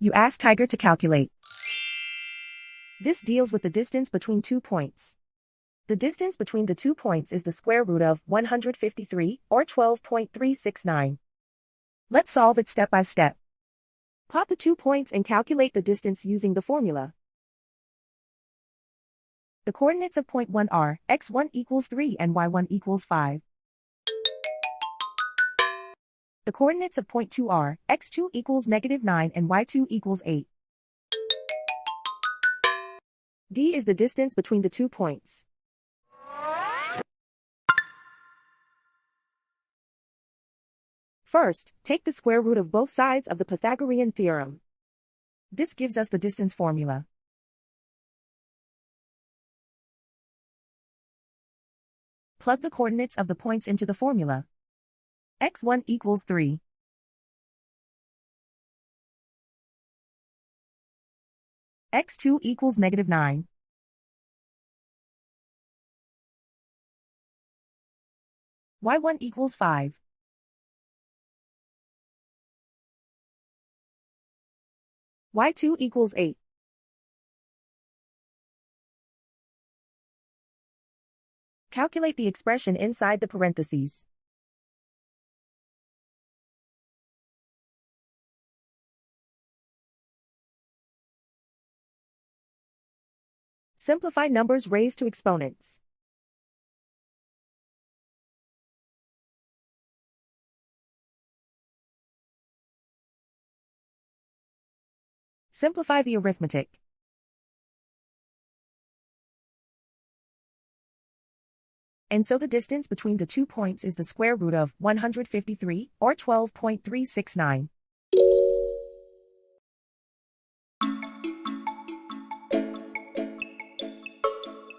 You ask Tiger to calculate. This deals with the distance between 2 points. The distance between the 2 points is the square root of 153, or 12.369. Let's solve it step by step. Plot the 2 points and calculate the distance using the formula. The coordinates of point 1 are x1 equals 3 and y1 equals 5. The coordinates of point 2 are x2 equals -9 and y2 equals 8. D is the distance between the 2 points. First, take the square root of both sides of the Pythagorean theorem. This gives us the distance formula. Plug the coordinates of the points into the formula. x1 equals 3. x2 equals -9. y1 equals 5. y2 equals 8. Calculate the expression inside the parentheses. Simplify numbers raised to exponents. Simplify the arithmetic. And so the distance between the 2 points is the square root of 153, or 12.369.